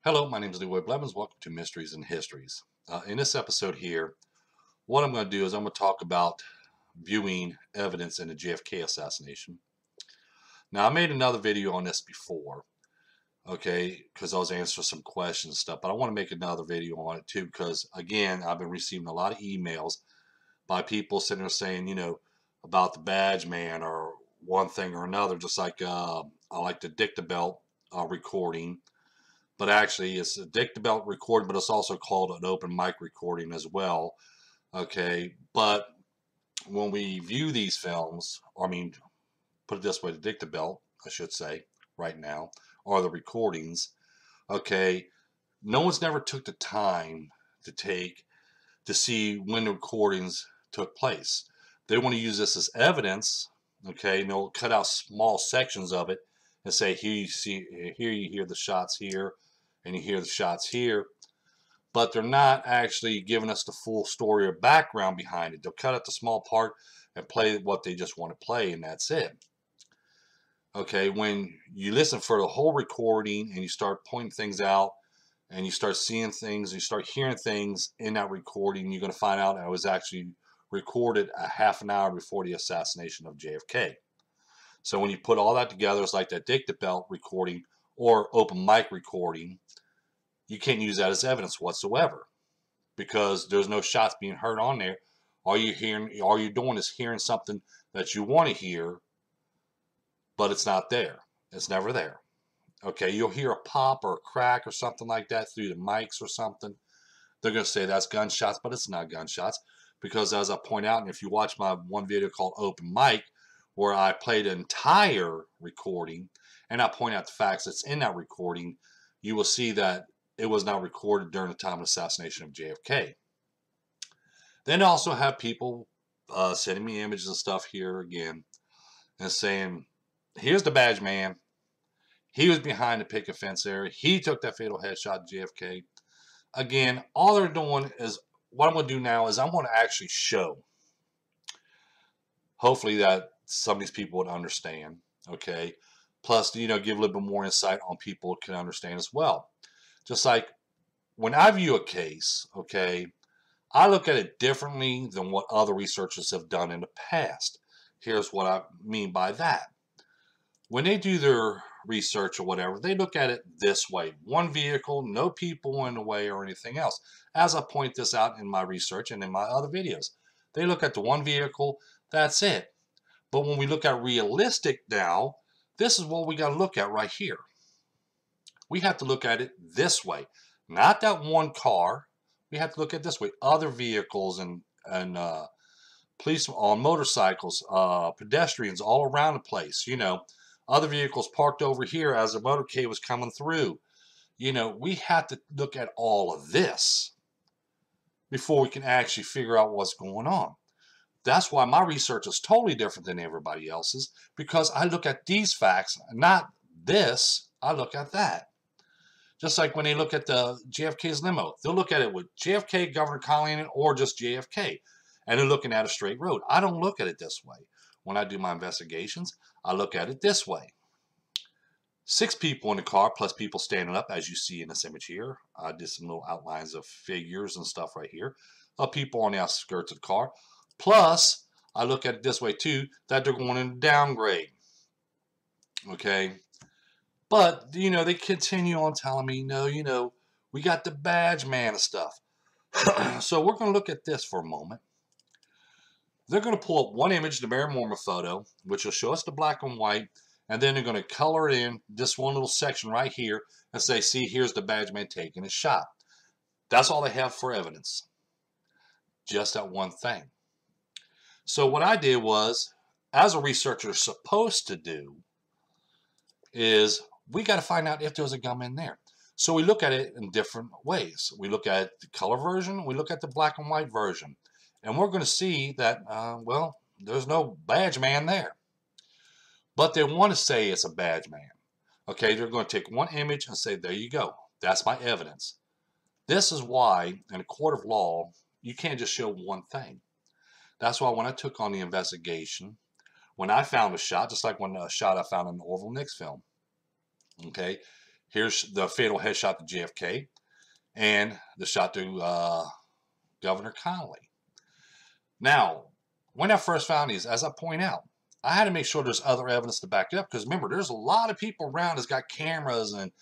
Hello, my name is Leroy Blevins. Welcome to Mysteries and Histories. In this episode here, what I'm going to do is I'm going to talk about viewing evidence in the JFK assassination. Now, I made another video on this before, okay, because I was answering some questions and stuff, but I want to make another video on it too because, again, I've been receiving a lot of emails by people sitting there saying, about the badge man or one thing or another, just like I like the Dicta Belt recording. But actually it's a Dicta Belt recording, but it's also called an open mic recording as well. Okay, but when we view these films, or I mean, put it this way, the Dicta Belt, I should say, right now, or the recordings, okay, no one's never took the time to see when the recordings took place. They want to use this as evidence, okay, and they'll cut out small sections of it and say, here you see, here you hear the shots here, and you hear the shots here, but they're not actually giving us the full story or background behind it. They'll cut out the small part and play what they just want to play, and that's it. Okay, when you listen for the whole recording and you start pointing things out and you start seeing things, you start hearing things in that recording, you're going to find out it was actually recorded a half an hour before the assassination of JFK. So when you put all that together, it's like that Dicta Belt recording or open mic recording. You can't use that as evidence whatsoever because there's no shots being heard on there. All you're doing is hearing something that you want to hear, but it's not there. It's never there. Okay, you'll hear a pop or a crack or something like that through the mics or something. They're going to say that's gunshots, but it's not gunshots because, as I point out, and if you watch my one video called Open Mic, where I played an entire recording and I point out the facts that's in that recording, you will see that it was not recorded during the time of the assassination of JFK. Then I also have people sending me images and stuff here again and saying, here's the badge man. He was behind the picket fence area. He took that fatal headshot to JFK. Again, all they're doing is, what I'm going to do now is I'm going to actually show, hopefully that some of these people would understand, okay? Plus, give a little bit more insight on people can understand as well. Just like when I view a case, okay, I look at it differently than what other researchers have done in the past. Here's what I mean by that. When they do their research or whatever, they look at it this way. One vehicle, no people in the way or anything else. As I point this out in my research and in my other videos, they look at the one vehicle, that's it. But when we look at realistic now, this is what we got to look at right here. We have to look at it this way. Not that one car. We have to look at it this way. Other vehicles and police on motorcycles, pedestrians all around the place, other vehicles parked over here as the motorcade was coming through. We have to look at all of this before we can actually figure out what's going on. That's why my research is totally different than everybody else's, because I look at these facts, not this, I look at that. Just like when they look at the JFK's limo, they'll look at it with JFK, Governor Connally in it, or just JFK, and they're looking at a straight road. I don't look at it this way. When I do my investigations, I look at it this way. 6 people in the car, plus people standing up, as you see in this image here. I did some little outlines of figures and stuff right here of people on the outskirts of the car. Plus, I look at it this way too, that they're going in downgrade. Okay? But, they continue on telling me, no, we got the badge man and stuff. So we're going to look at this for a moment. They're going to pull up one image, the Mary Mormon photo, which will show us the black and white, and then they're going to color it in this one little section right here and say, see, here's the badge man taking his shot. That's all they have for evidence. Just that one thing. So what I did was, as a researcher is supposed to do, is we got to find out if there's a gunman there. So we look at it in different ways. We look at the color version, we look at the black and white version. And we're going to see that, well, there's no badge man there. But they want to say it's a badge man. Okay, they're going to take one image and say, there you go. That's my evidence. This is why, in a court of law, you can't just show one thing. That's why when I took on the investigation, when I found a shot, just like when a shot I found in the Orville Nix film, okay, Here's the fatal headshot to JFK and the shot to Governor Connolly. Now, when I first found these, as I point out, I had to make sure there's other evidence to back it up, because remember, there's a lot of people around that's got cameras and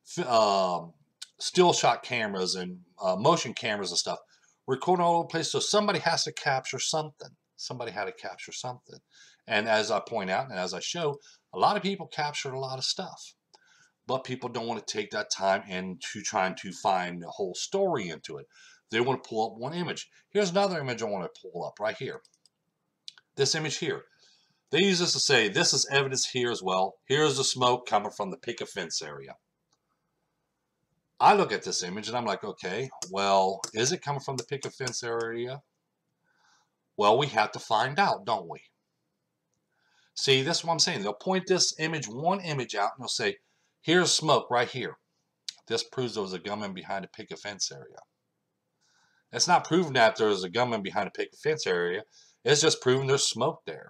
still shot cameras and motion cameras and stuff recording all over the place. So somebody has to capture something. Somebody had to capture something. And as I point out and as I show, a lot of people captured a lot of stuff. But people don't want to take that time into trying to find the whole story into it. They want to pull up one image. Here's another image I want to pull up right here. This image here. They use this to say, this is evidence here as well. Here's the smoke coming from the picket fence area. I look at this image and I'm like, okay, well, is it coming from the picket fence area? Well, we have to find out, don't we? See, that's what I'm saying. They'll point this image, one image out, and they'll say, here's smoke right here. This proves there was a gunman behind a picket fence area. It's not proving that there was a gunman behind a picket fence area. It's just proving there's smoke there.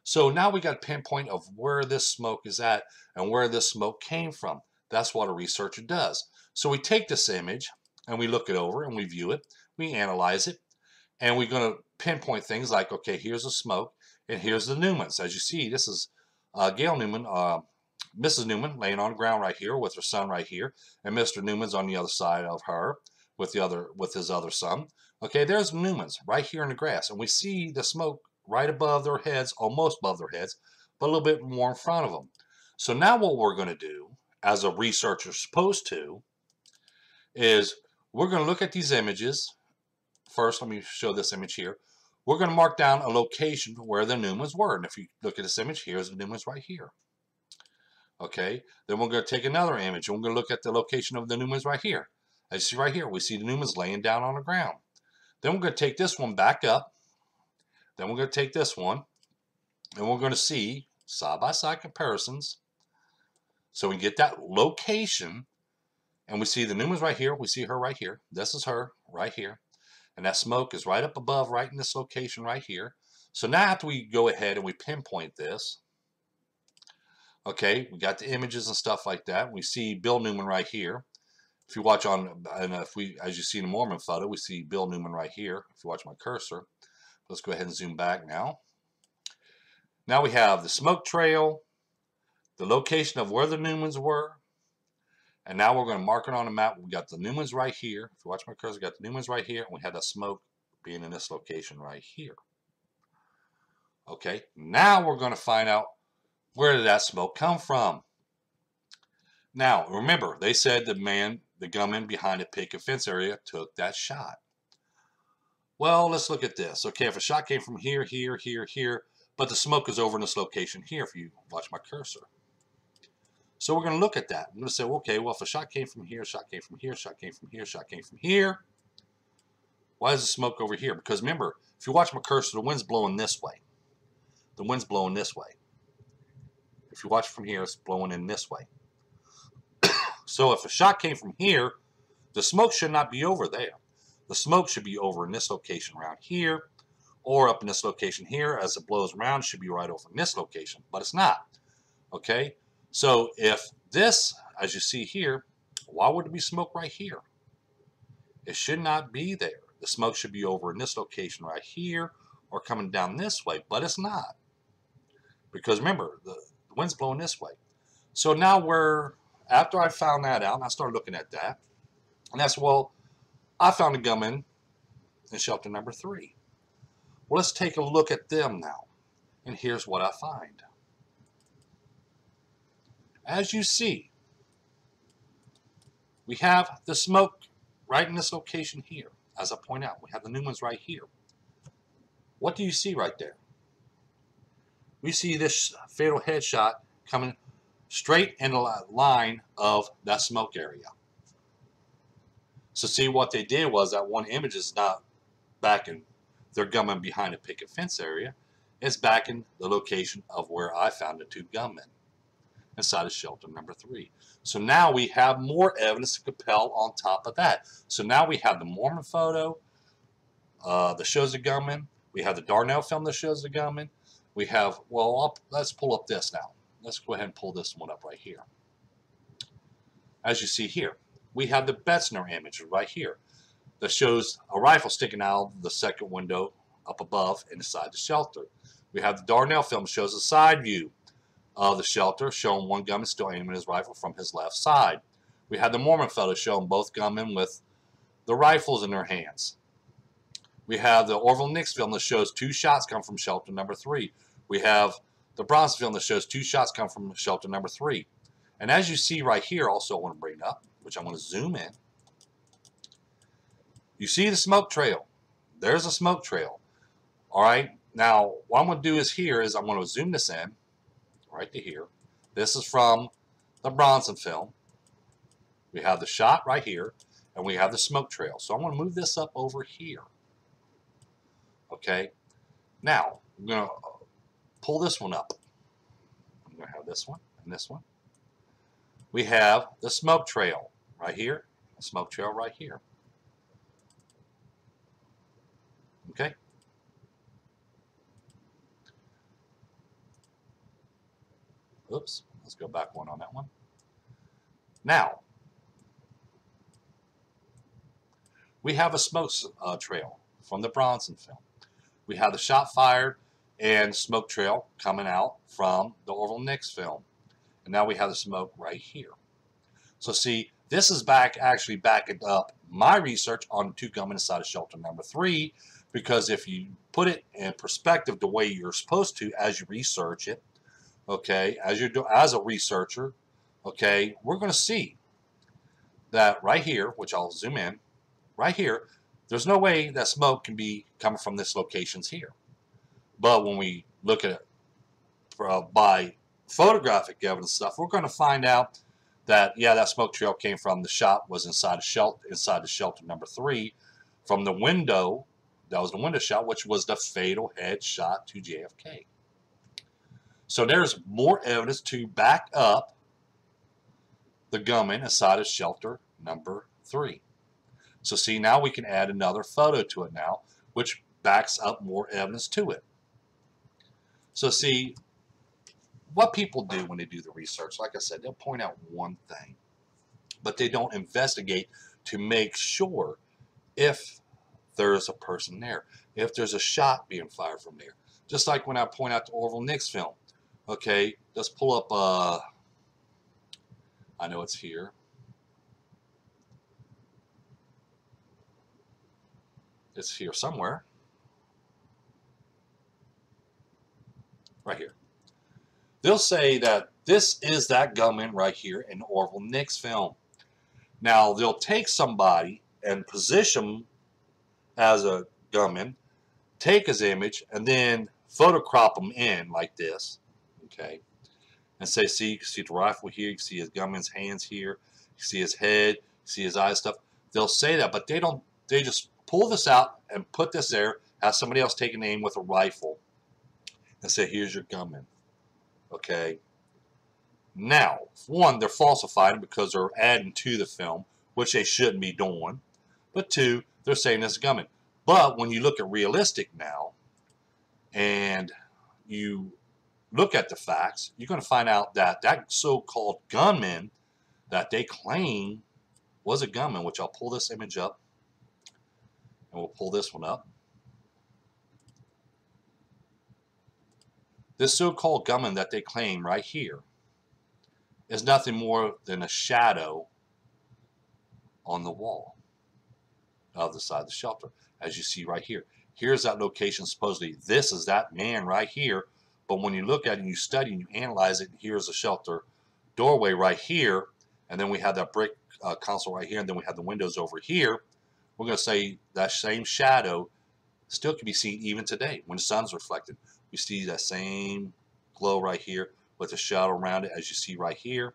So now we got a pinpoint of where this smoke is at and where this smoke came from. That's what a researcher does. So we take this image and we look it over and we view it. We analyze it. And we're going to pinpoint things like, okay, here's the smoke and here's the Newmans. As you see, this is Gail Newman, Mrs. Newman laying on the ground right here with her son right here. And Mr. Newman's on the other side of her with his other son. Okay, there's the Newmans right here in the grass. And we see the smoke right above their heads, almost above their heads, but a little bit more in front of them. So now what we're going to do, as a researcher is supposed to, is we're going to look at these images. First, let me show this image here. We're going to mark down a location where the Newmans were. And if you look at this image, here's the Newmans right here. Okay, then we're going to take another image and we're going to look at the location of the Newmans right here. As you see right here, we see the Newmans laying down on the ground. Then we're going to take this one back up. Then we're going to take this one and we're going to see side-by-side comparisons. So we get that location and we see the Newmans right here. We see her right here. This is her right here. And that smoke is right up above, right in this location right here. So now after we go ahead and we pinpoint this, okay, we got the images and stuff like that. We see Bill Newman right here. If you watch on, and as you see in the Mormon photo, we see Bill Newman right here. If you watch my cursor, let's go ahead and zoom back now. Now we have the smoke trail, the location of where the Newmans were, and now we're going to mark it on the map. We got the Newmans right here. If you watch my cursor, we got the Newmans right here, and we had that smoke being in this location right here. Okay, now we're going to find out, where did that smoke come from? Now, remember, they said the gunman behind the picket fence area took that shot. Well, let's look at this. Okay, if a shot came from here, here, here, here, but the smoke is over in this location here, if you watch my cursor. So we're going to look at that. I'm going to say, okay, well, if a shot came from here, shot came from here, shot came from here, shot came from here, why is the smoke over here? Because remember, if you watch my cursor, the wind's blowing this way. The wind's blowing this way. If you watch from here, it's blowing in this way. So if a shot came from here, the smoke should not be over there. The smoke should be over in this location around here, or up in this location here. As it blows around, it should be right over in this location, but it's not. Okay? So if this, as you see here, why would it be smoke right here? It should not be there. The smoke should be over in this location right here, or coming down this way, but it's not. Because remember, the wind's blowing this way. So now after I found that out, and I started looking at that, and that's, well, I found a gunman in shelter number 3. Well, let's take a look at them now. And here's what I find. As you see, we have the smoke right in this location here. As I point out, we have the Newmans right here. What do you see right there? We see this fatal headshot coming straight in the line of that smoke area. So see, what they did was that one image is not back in their gunman behind a picket fence area. It's back in the location of where I found the 2 gunmen inside of shelter number 3. So now we have more evidence to compel on top of that. So now we have the Mormon photo that shows the gunman. We have the Darnell film that shows the gunman. We have, well, let's pull up this now. Let's go ahead and pull this one up right here. as you see here, we have the Betzner image right here that shows a rifle sticking out of the second window up above inside the shelter. We have the Darnell film that shows a side view of the shelter, showing one gunman still aiming his rifle from his left side. We have the Mormon photo showing both gunmen with the rifles in their hands. We have the Orville Nix film that shows 2 shots come from shelter number 3. We have the Bronson film that shows 2 shots come from shelter number 3. And as you see right here, also I want to bring up, which I want to zoom in. You see the smoke trail. There's a smoke trail. All right. Now, what I'm going to do is here is I'm going to zoom this in right to here. This is from the Bronson film. We have the shot right here, and we have the smoke trail. So I'm going to move this up over here. Okay. Now, I'm going to pull this one up. I'm going to have this one and this one. We have the smoke trail right here, the smoke trail right here. Okay. Oops, let's go back one on that one. Now, we have a smoke trail from the Bronson film. We have the shot fired and smoke trail coming out from the Orville Nix film. And now we have the smoke right here. So see, this is actually backing up my research on 2 gunmen inside of shelter number 3, because if you put it in perspective the way you're supposed to as you research it, okay, as a researcher, okay, we're going to see that right here, which I'll zoom in, right here, there's no way that smoke can be coming from this locations here. But when we look at it by photographic evidence stuff, we're going to find out that, yeah, that smoke trail came from the shot was inside the shelter number 3 from the window. That was the window shot, which was the fatal headshot to JFK. So there's more evidence to back up the gunman inside of shelter number 3. So see, now we can add another photo to it now, which backs up more evidence to it. So see, what people do when they do the research, like I said, they'll point out one thing, but they don't investigate to make sure if there's a person there, if there's a shot being fired from there. Just like when I point out the Orville Nix film. Okay, let's pull up, I know it's here. It's here somewhere. Right here. They'll say that this is that gunman right here in the Orville Nix film. Now, they'll take somebody and position as a gunman, take his image, and then photocrop him in like this, okay, and say, see, you can see the rifle here, you can see his gunman's hands here, you see his head, you see his eyes, stuff. They'll say that, but they don't. They just pull this out and put this there, have somebody else take an aim with a rifle, and say, here's your gunman. Okay. Now, one, they're falsifying because they're adding to the film, which they shouldn't be doing. But 2, they're saying it's a gunman. But when you look at realistic now, and you look at the facts, you're going to find out that that so-called gunman that they claim was a gunman, which I'll pull this image up, and we'll pull this one up. This so-called gunman that they claim right here is nothing more than a shadow on the wall of the side of the shelter, as you see right here. Here's that location supposedly. This is that man right here. But when you look at it and you study and you analyze it, here's a shelter doorway right here. And then we have that brick console right here. And then we have the windows over here. We're going to say that same shadow still can be seen even today when the sun's reflected. We see that same glow right here with the shadow around it, as you see right here.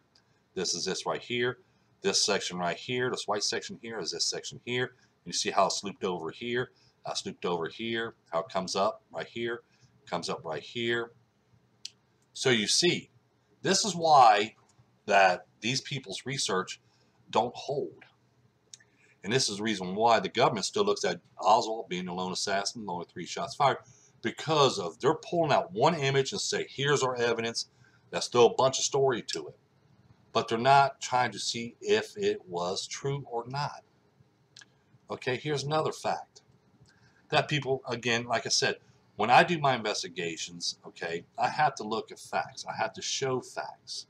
This is this right here. This section right here, this white section here is this section here. You see how it's looped over here, how it's looped over here, how it comes up right here, comes up right here. So you see, this is why that these people's research don't hold. And this is the reason why the government still looks at Oswald being a lone assassin, only 3 shots fired, because of they're pulling out one image and say, here's our evidence. That's still a bunch of story to it. but they're not trying to see if it was true or not. Okay, here's another fact that people, again, like I said, when I do my investigations, okay, I have to look at facts. I have to show facts.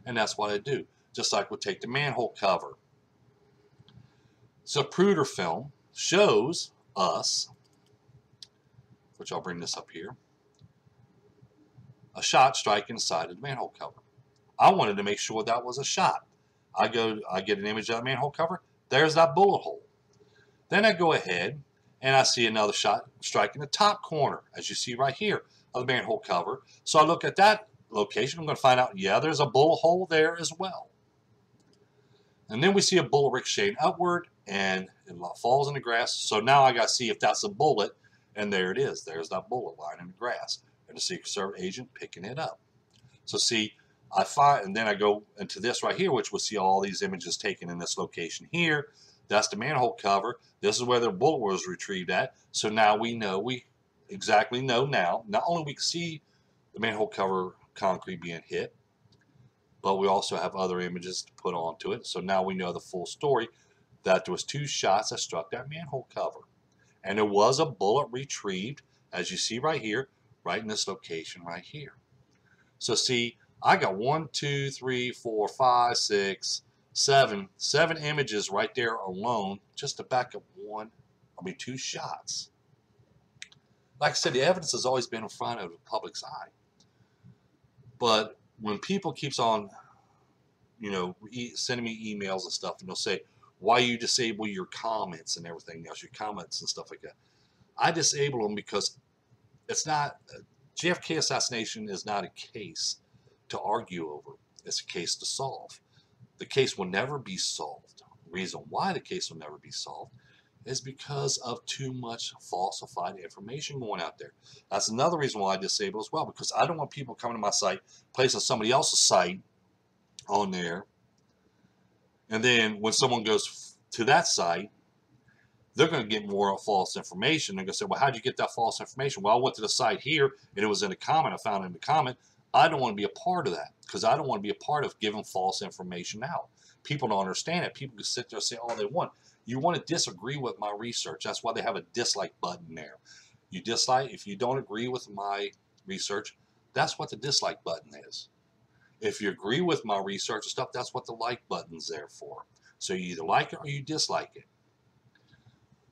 And that's what I do. Just like we'll take the manhole cover. Zapruder film shows us, which I'll bring this up here, a shot striking the side of the manhole cover. I wanted to make sure that was a shot. I get an image of that manhole cover. There's that bullet hole. Then I go ahead and I see another shot striking the top corner, as you see right here, of the manhole cover. So I look at that location. I'm going to find out, yeah, there's a bullet hole there as well. And then we see a bullet ricocheting upward, and it falls in the grass. So now I got to see if that's a bullet, and there it is. There's that bullet lying in the grass, and the Secret Service agent picking it up. So see, I find, and then I go into this right here, which we'll see all these images taken in this location here. That's the manhole cover. This is where the bullet was retrieved at. So now we know, we exactly know now, not only we can see the manhole cover concrete being hit, but we also have other images to put onto it. So now we know the full story, that there was 2 shots that struck that manhole cover. And there was a bullet retrieved, as you see right here, right in this location right here. So see, I got 1, 2, 3, 4, 5, 6, 7 images right there alone, just to back up 2 shots. Like I said, the evidence has always been in front of the public's eye. But when people keeps on, sending me emails and stuff, and they'll say, why you disable your comments and everything else, your comments and stuff like that. I disable them because it's not, JFK assassination is not a case to argue over. It's a case to solve. The case will never be solved. The reason why the case will never be solved is because of too much falsified information going out there. That's another reason why I disable as well, because I don't want people coming to my site, placing somebody else's site on there, and then when someone goes to that site, they're going to get more false information. They're going to say, well, how'd you get that false information? Well, I went to the site here, and it was in a comment. I found it in the comment. I don't want to be a part of that, because I don't want to be a part of giving false information out. People don't understand it. People can sit there and say all they want. You want to disagree with my research. That's why they have a dislike button there. You dislike, if you don't agree with my research, that's what the dislike button is. If you agree with my research and stuff, that's what the like button's there for. So you either like it or you dislike it.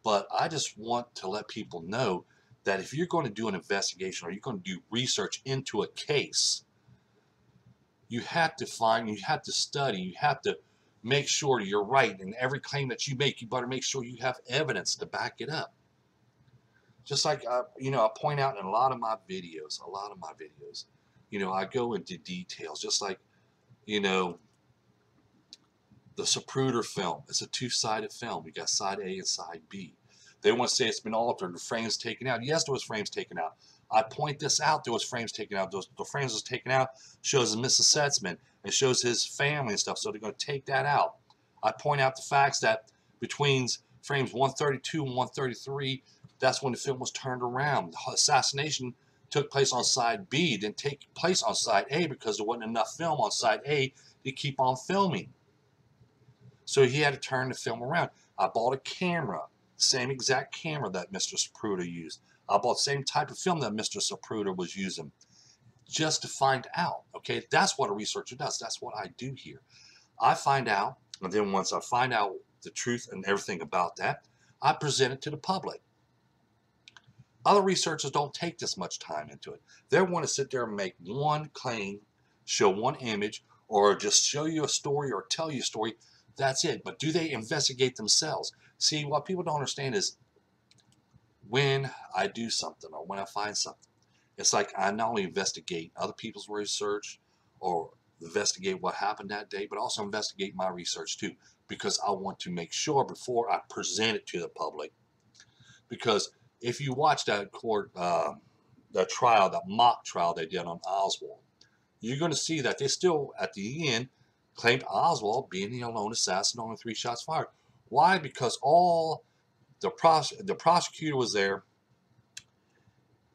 But I just want to let people know that if you're going to do an investigation or you're going to do research into a case, you have to find, you have to study, you have to make sure you're right. And every claim that you make, you better make sure you have evidence to back it up. Just like, I point out in a lot of my videos, I go into details, just like, the Zapruder film. It's a 2-sided film. You got side A and side B. They want to say it's been altered, the frames taken out. Yes, there was frames taken out. I point this out, there was frames taken out. The frames was taken out shows a misassessment. It shows his family and stuff, so they're going to take that out. I point out the facts that between frames 132 and 133, that's when the film was turned around. The assassination took place on side B. It didn't take place on side A because there wasn't enough film on side A to keep on filming. So he had to turn the film around. I bought a camera, same exact camera that Mr. Zapruder used. I bought the same type of film that Mr. Zapruder was using, just to find out. Okay, that's what a researcher does. That's what I do here. I find out, and then once I find out the truth and everything about that, I present it to the public. Other researchers don't take this much time into it. They want to sit there and make one claim, show one image, or just show you a story or tell you a story. That's it. But do they investigate themselves? See, what people don't understand is when I do something or when I find something, it's like I not only investigate other people's research or investigate what happened that day, but also investigate my research too, because I want to make sure before I present it to the public. Because if you watch that court, the trial, that mock trial they did on Oswald, you're going to see that they still, at the end, claimed Oswald being the lone assassin, only 3 shots fired. Why? Because all the prosecutor was there.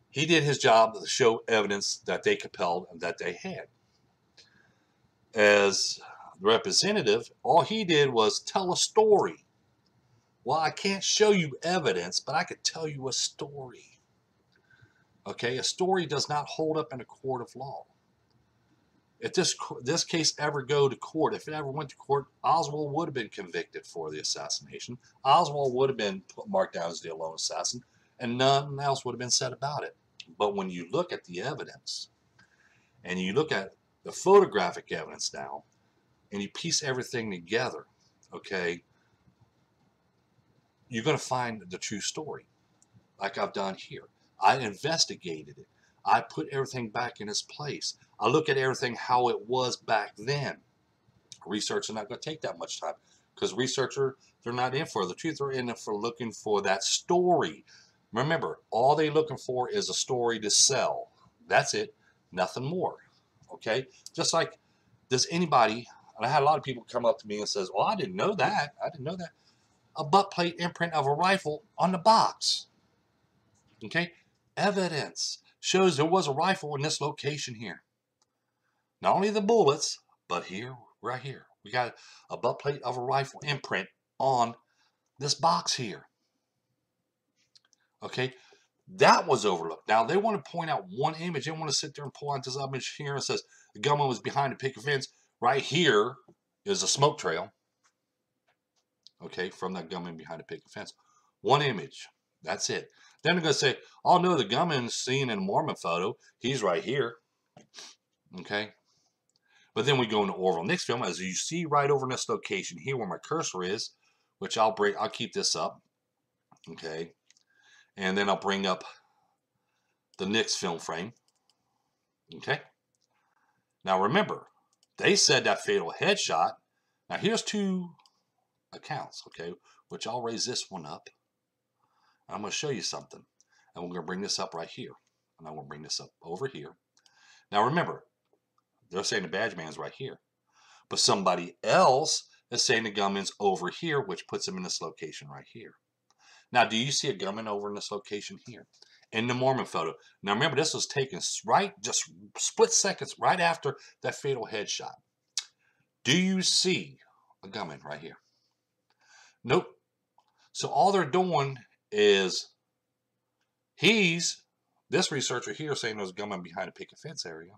He did his job to show evidence that they compelled and that they had. As representative, all he did was tell a story. Well, I can't show you evidence, but I could tell you a story. Okay, a story does not hold up in a court of law. If this case ever go to court, if it ever went to court, Oswald would have been convicted for the assassination. Oswald would have been marked down as the alone assassin, and nothing else would have been said about it. But when you look at the evidence, and you look at the photographic evidence now, and you piece everything together, okay, you're going to find the true story, like I've done here. I investigated it. I put everything back in its place. I look at everything how it was back then. Research is not going to take that much time, because researchers, they're not in for the truth. They're in for looking for that story. Remember, all they're looking for is a story to sell. That's it. Nothing more. Okay? Just like, does anybody, and I had a lot of people come up to me and says, well, I didn't know that. I didn't know that. A butt plate imprint of a rifle on the box. Okay? Evidence shows there was a rifle in this location here. Not only the bullets, but here, right here. We got a butt plate of a rifle imprint on this box here. Okay? That was overlooked. Now, they want to point out one image. They want to sit there and pull out this image here and says the gunman was behind a picket fence. Right here is a smoke trail. Okay, from that gunman behind a picket fence. One image. That's it. Then they're going to say, oh, no, the gunman's seen in a Mormon photo. He's right here. Okay? But then we go into Orville Nick's film, as you see right over in this location here where my cursor is, which I'll keep this up. Okay? And then I'll bring up the Nick's film frame. Okay? Now remember, they said that fatal headshot. Now here's two accounts, okay, which I'll raise this one up. I'm going to show you something. And we're going to bring this up right here. And I'm going to bring this up over here. Now remember, they're saying the badge man's right here. But somebody else is saying the gunman's over here, which puts him in this location right here. Now, do you see a gunman over in this location here? In the Mormon photo. Now remember, this was taken right, just split seconds right after that fatal headshot. Do you see a gunman right here? Nope. So all they're doing is, this researcher here saying there's a gunman behind a picket fence area,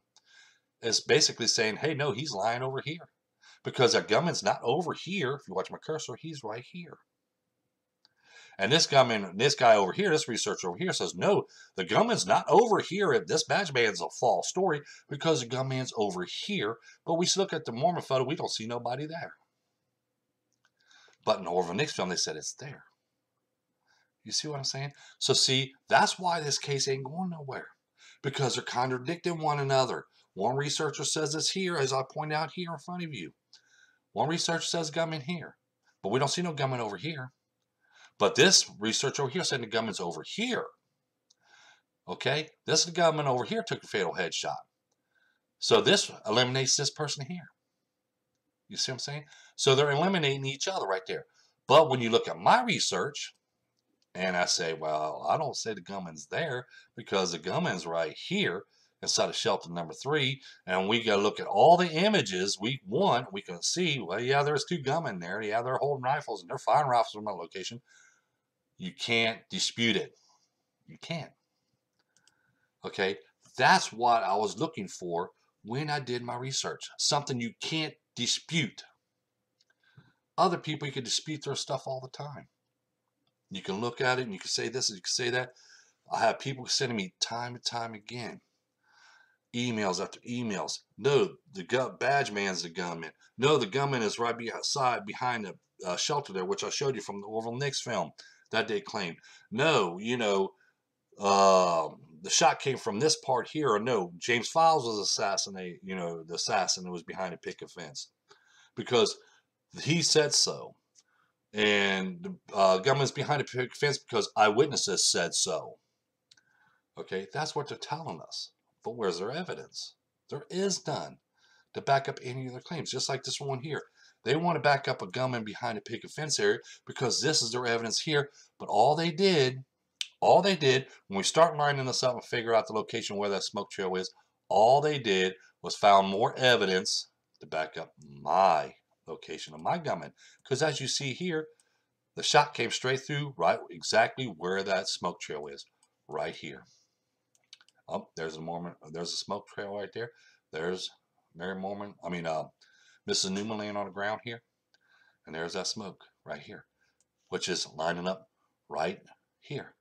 is basically saying, hey, no, he's lying over here. Because that gunman's not over here. If you watch my cursor, he's right here. And this guy over here, this researcher over here says, no, the gunman's not over here. This badge man's a false story because the gunman's over here. But we look at the Mormon photo, we don't see nobody there. But in the Orville Nick's film, they said it's there. You see what I'm saying? So see, that's why this case ain't going nowhere. Because they're contradicting one another. One researcher says it's here, as I pointed out here in front of you. One researcher says gunman here. But we don't see no gunman over here. But this researcher over here said the gunman's over here. Okay? This gunman over here took a fatal headshot. So this eliminates this person here. You see what I'm saying? So they're eliminating each other right there. But when you look at my research, and I say, well, I don't say the gunman's there because the gunman's right here inside of shelter number 3. And we got to look at all the images. We can see, well, yeah, there's 2 gunmen there. Yeah, they're holding rifles and they're firing rifles from my location. You can't dispute it. You can't. Okay? That's what I was looking for when I did my research. Something you can't dispute. Other people, you can dispute their stuff all the time. You can look at it and you can say this and you can say that. I have people sending me time and time again. Emails after emails. No, the badge man's the gunman. No, the gunman is right outside behind the shelter there, which I showed you from the Orville Nick's film that they claimed. No, the shot came from this part here. Or no, James Files was assassinated. The assassin who was behind a picket fence. Because he said so. And the gunman's behind a picket fence because eyewitnesses said so. Okay, that's what they're telling us. But where's their evidence? There is none to back up any of their claims. Just like this one here. They want to back up a gunman behind a picket fence area because this is their evidence here. But all they did, when we start lining this up and figure out the location where that smoke trail is, all they did was found more evidence to back up my location of my gunman. Because as you see here, the shot came straight through right exactly where that smoke trail is, right here. Oh, there's a smoke trail right there. There's Mary Mormon, Mrs. Newman laying on the ground here. And there's that smoke right here, which is lining up right here.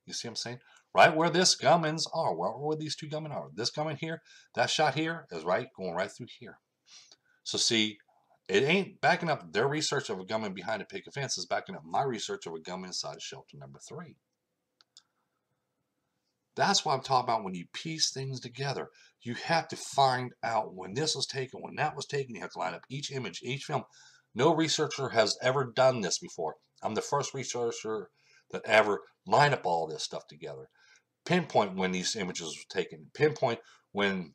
You see what I'm saying? Right where this gunman's are, where these two gunmen are. This gunman here, that shot here is going right through here. So see, it ain't backing up their research of a gunman behind a picket fence. It's backing up my research of a gunman inside of shelter number 3. That's what I'm talking about when you piece things together. You have to find out when this was taken, when that was taken. You have to line up each image, each film. No researcher has ever done this before. I'm the first researcher that ever line up all this stuff together. Pinpoint when these images were taken. Pinpoint when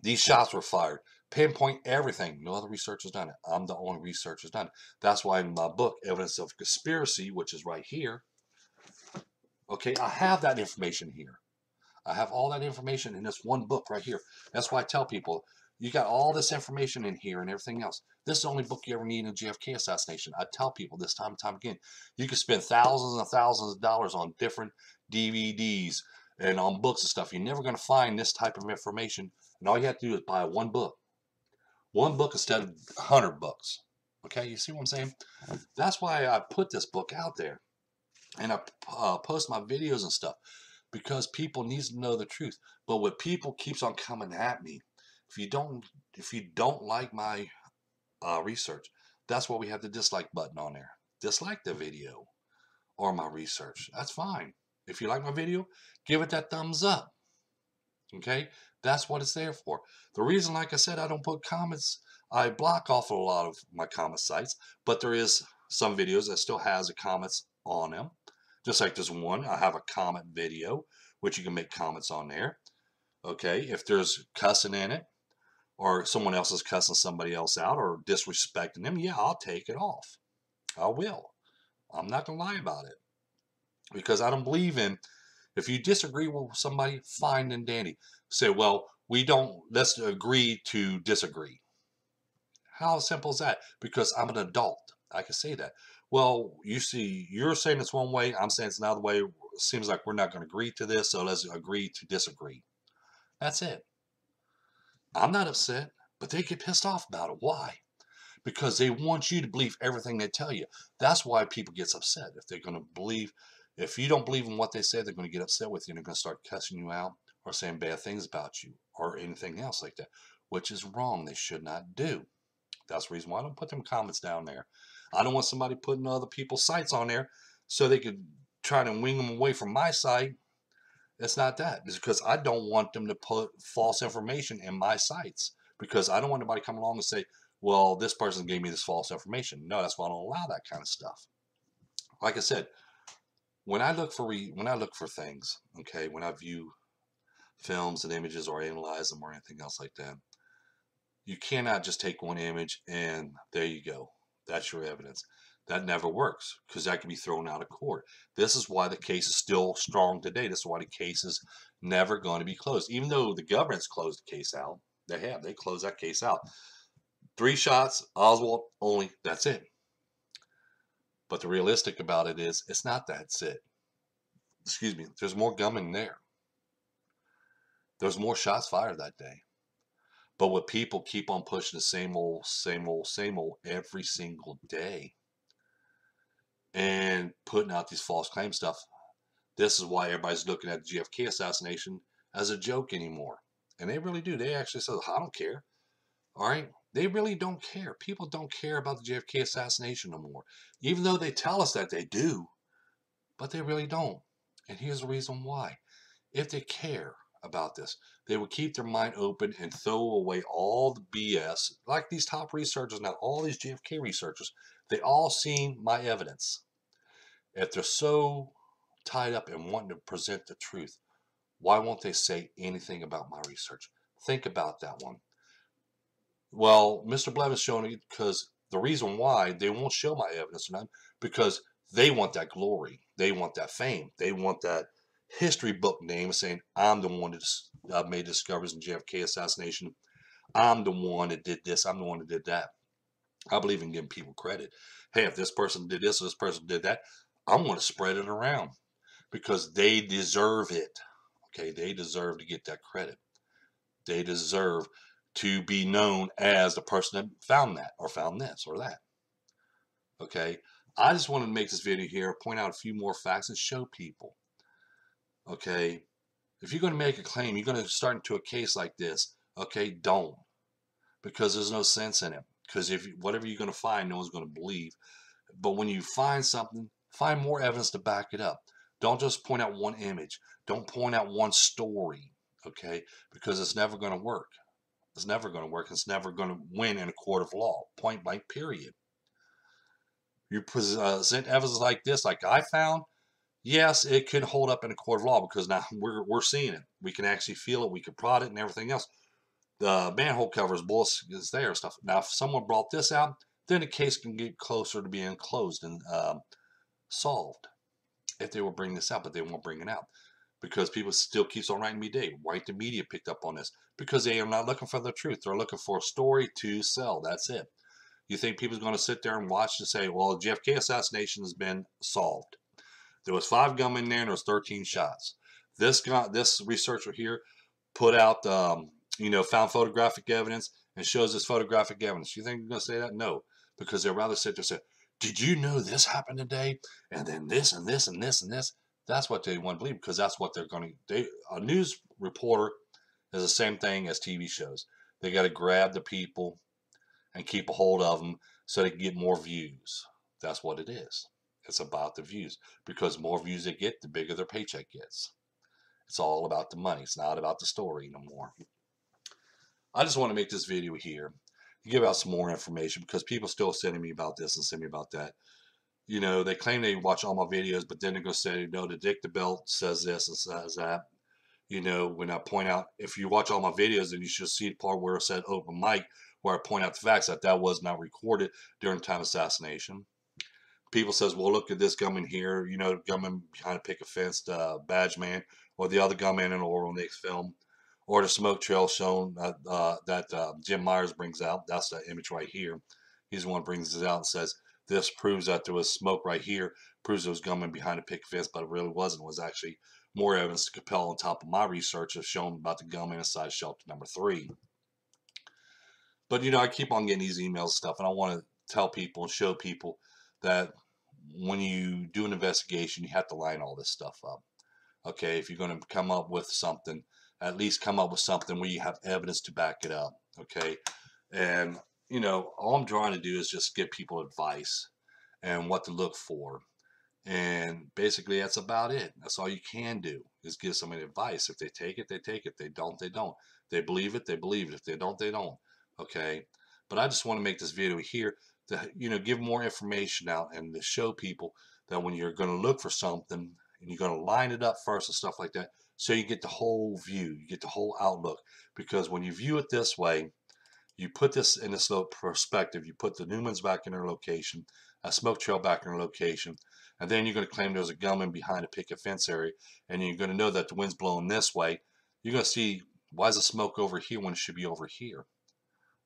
these shots were fired. Pinpoint everything. No other research has done it. I'm the only researcher who's done it. That's why in my book, Evidence of Conspiracy, which is right here, okay, I have that information here. I have all that information in this one book right here. That's why I tell people, you got all this information in here and everything else. This is the only book you ever need in a JFK assassination. I tell people this time and time again. You can spend thousands and thousands of dollars on different DVDs and on books and stuff. You're never going to find this type of information. And all you have to do is buy one book. One book instead of 100 books. Okay, you see what I'm saying? That's why I put this book out there. And I post my videos and stuff. Because people need to know the truth. But what people keeps on coming at me, if you don't like my research, that's why we have the dislike button on there. Dislike the video or my research. That's fine. If you like my video, give it that thumbs up. Okay? That's what it's there for. The reason, like I said, I don't put comments, I block off a lot of my comment sites, but there is some videos that still has the comments on them. Just like this one, I have a comment video, which you can make comments on there. Okay, if there's cussing in it, or someone else is cussing somebody else out, or disrespecting them, yeah, I'll take it off. I will. I'm not going to lie about it. Because I don't believe in, if you disagree with somebody, fine and dandy. Say, well, let's agree to disagree. How simple is that? Because I'm an adult. I can say that. Well, you see, you're saying it's one way, I'm saying it's another way. It seems like we're not going to agree to this, so let's agree to disagree. That's it. I'm not upset, but they get pissed off about it. Why? Because they want you to believe everything they tell you. That's why people get upset. If you don't believe in what they say, they're going to get upset with you and they're going to start cussing you out or saying bad things about you or anything else like that, which is wrong. They should not do. That's the reason why I don't put them comments down there. I don't want somebody putting other people's sites on there so they could try to wing them away from my site. It's not that. It's because I don't want them to put false information in my sites, because I don't want anybody to come along and say, well, this person gave me this false information. No, that's why I don't allow that kind of stuff. Like I said, when I look for things, okay, when I view films and images or analyze them or anything else like that, you cannot just take one image and there you go. That's your evidence. That never works, because that can be thrown out of court. This is why the case is still strong today. This is why the case is never going to be closed. Even though the government's closed the case out, they closed that case out. 3 shots, Oswald only, that's it. But the realistic about it is, it's not that's it. Excuse me, there's more gunmen there. There's more shots fired that day. But what people keep on pushing the same old every single day and putting out these false claim stuff. This is why everybody's looking at the JFK assassination as a joke anymore. And they really do. They actually say, I don't care. All right? They really don't care. People don't care about the JFK assassination no more. Even though they tell us that they do, but they really don't. And here's the reason why. If they care about this, they would keep their mind open and throw away all the BS. Like these top researchers now, all these JFK researchers, they all seen my evidence. If they're so tied up in wanting to present the truth, why won't they say anything about my research? Think about that one. Well, Mr. Blevins showing it because the reason why they won't show my evidence or not, because they want that glory. They want that fame. They want that history book name saying, I'm the one that made discoveries in JFK assassination. I'm the one that did this. I'm the one that did that. I believe in giving people credit. Hey, if this person did this or this person did that, I'm going to spread it around because they deserve it. Okay, they deserve to get that credit. They deserve to be known as the person that found that or found this or that. Okay, I just wanted to make this video here, point out a few more facts and show people. Okay, if you're going to make a claim, you're going to start into a case like this. Okay, don't, because there's no sense in it. Because if whatever you're going to find, no one's going to believe. But when you find something, find more evidence to back it up. Don't just point out one image. Don't point out one story. Okay, because it's never going to work. It's never going to work. It's never going to win in a court of law. Point blank. Period. You present evidence like this, like I found. Yes, it could hold up in a court of law because now we're seeing it. We can actually feel it. We can prod it and everything else. The manhole covers, bullets is there and stuff. Now, if someone brought this out, then the case can get closer to being closed and solved if they will bring this out, but they won't bring it out because people still keeps on writing me day. White the media picked up on this because they are not looking for the truth. They're looking for a story to sell. That's it. You think people's going to sit there and watch and say, well, the JFK assassination has been solved. There was 5 gunmen there and there was 13 shots. This researcher here put out, found photographic evidence and shows this photographic evidence. You think they're going to say that? No, because they'd rather sit there and say, did you know this happened today? And then this and this and this and this. That's what they want to believe because that's what they're going to. A news reporter is the same thing as TV shows. They got to grab the people and keep a hold of them so they can get more views. That's what it is. It's about the views because more views they get, the bigger their paycheck gets. It's all about the money. It's not about the story no more. I just want to make this video here to give out some more information because people still sending me about this and sending me about that. You know, they claim they watch all my videos, but then they're going to say, no, the Dick the Belt says this and says that. You know, when I point out, if you watch all my videos, then you should see the part where it said open mic, where I point out the facts that that was not recorded during the time of assassination. People says, well, look at this gunman here, you know, gunman behind a picket fence, the badge man, or the other gunman in the Oral Nix film, or the smoke trail shown that Jim Myers brings out. That's the image right here. He's the one who brings it out and says, this proves that there was smoke right here, proves there was gunman behind a picket fence, but it really wasn't. It was actually more evidence to compel on top of my research of showing about the gunman inside shelter number 3. But, you know, I keep on getting these emails and stuff, and I want to tell people and show people that when you do an investigation, you have to line all this stuff up. Okay, if you're going to come up with something, at least come up with something where you have evidence to back it up. Okay, and you know, all I'm trying to do is just give people advice and what to look for. And basically, that's about it. That's all you can do is give somebody advice. If they take it, they take it. If they don't, they don't. If they believe it, they believe it. If they don't, they don't. Okay, but I just want to make this video here to, you know, give more information out and to show people that when you're going to look for something and you're going to line it up first and stuff like that, so you get the whole view, you get the whole outlook. Because when you view it this way, you put this in this little perspective, you put the Newmans back in their location, a smoke trail back in their location, and then you're going to claim there's a gunman behind a picket fence area, and you're going to know that the wind's blowing this way. You're going to see, why is the smoke over here when it should be over here?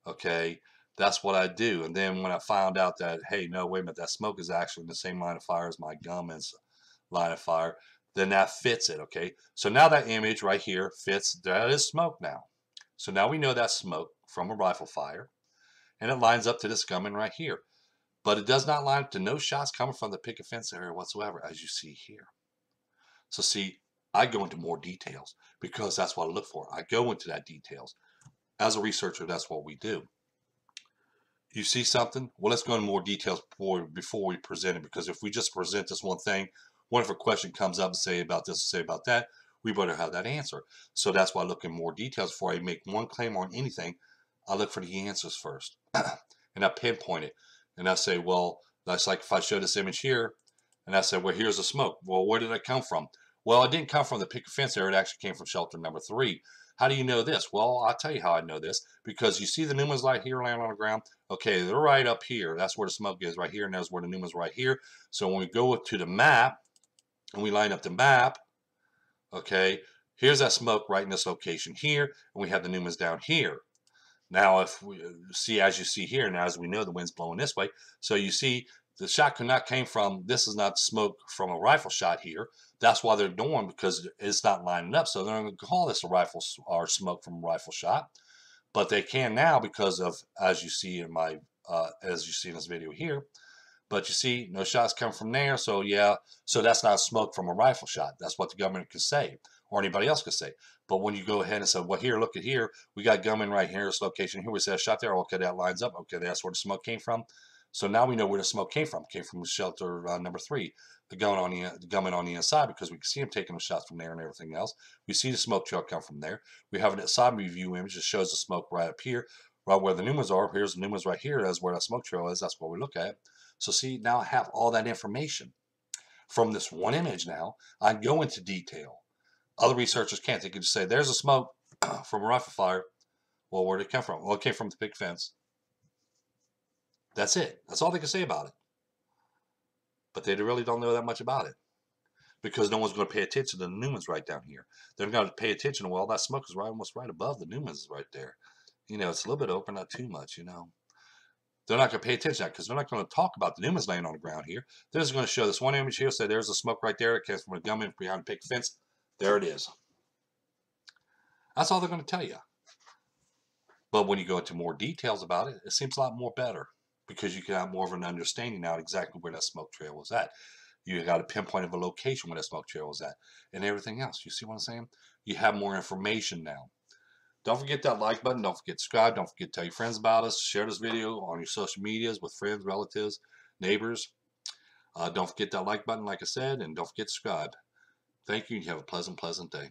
Okay, that's what I do. And then when I found out that, hey, no, wait a minute, that smoke is actually in the same line of fire as my gunman's line of fire, then that fits it. Okay, so now that image right here fits. That is smoke now. So now we know that's smoke from a rifle fire, and it lines up to this gunman right here. But it does not line up to no shots coming from the picket fence area whatsoever, as you see here. So see, I go into more details because that's what I look for. I go into that details. As a researcher, that's what we do. You see something? Well, let's go into more details before we present it, because if we just present this one thing, what if a question comes up and say about this, say about that, we better have that answer. So that's why I look in more details before I make one claim on anything. I look for the answers first, and I pinpoint it, and I say, well, that's like if I show this image here, and I say, well, here's the smoke. Well, where did it come from? Well, it didn't come from the picket fence area. It actually came from shelter number 3. How do you know this? Well, I'll tell you how I know this. Because you see the Newmans right here laying on the ground? Okay, they're right up here. That's where the smoke is, right here, and that's where the Newmans right here. So when we go to the map, and we line up the map, okay, here's that smoke right in this location here, and we have the Newmans down here. Now, if we see, as you see here, now as we know, the wind's blowing this way. So you see the shot could not came from, this is not smoke from a rifle shot here. That's why they're doing, because it's not lining up. So they're not going to call this a rifle or smoke from a rifle shot. But they can now because of, as you see in my, as you see in this video here. But you see, no shots come from there. So yeah, so that's not smoke from a rifle shot. That's what the government could say, or anybody else could say. But when you go ahead and say, well, here, look at here, we got gunmen right here, this location here, we said a shot there. Okay, that lines up. Okay, that's where the smoke came from. So now we know where the smoke came from. It came from shelter number 3, the gunman on the inside, because we can see him taking the shots from there and everything else. We see the smoke trail come from there. We have an side review image that shows the smoke right up here, right where the pneumons are. Here's the pneumons right here. That's where that smoke trail is. That's what we look at. So see, now I have all that information from this one image. Now I go into detail. Other researchers can't. They can just say, there's a smoke from a rifle fire. Well, where did it come from? Well, it came from the big fence. That's it. That's all they can say about it. But they really don't know that much about it, because no one's going to pay attention to the pneumons right down here. They're going to pay attention to, well, that smoke is right, almost right above the pneumons right there. You know, it's a little bit open, not too much, you know. They're not going to pay attention to that, because they're not going to talk about the pneumons laying on the ground here. They're just going to show this one image here, say there's a smoke right there. It came from a gunman behind a picket fence. There it is. That's all they're going to tell you. But when you go into more details about it, it seems a lot more better, because you can have more of an understanding now exactly where that smoke trail was at. You got a pinpoint of a location where that smoke trail was at, and everything else. You see what I'm saying? You have more information now. Don't forget that like button. Don't forget to subscribe. Don't forget to tell your friends about us. Share this video on your social medias with friends, relatives, neighbors. Don't forget that like button, like I said, and don't forget to subscribe. Thank you, and you have a pleasant day.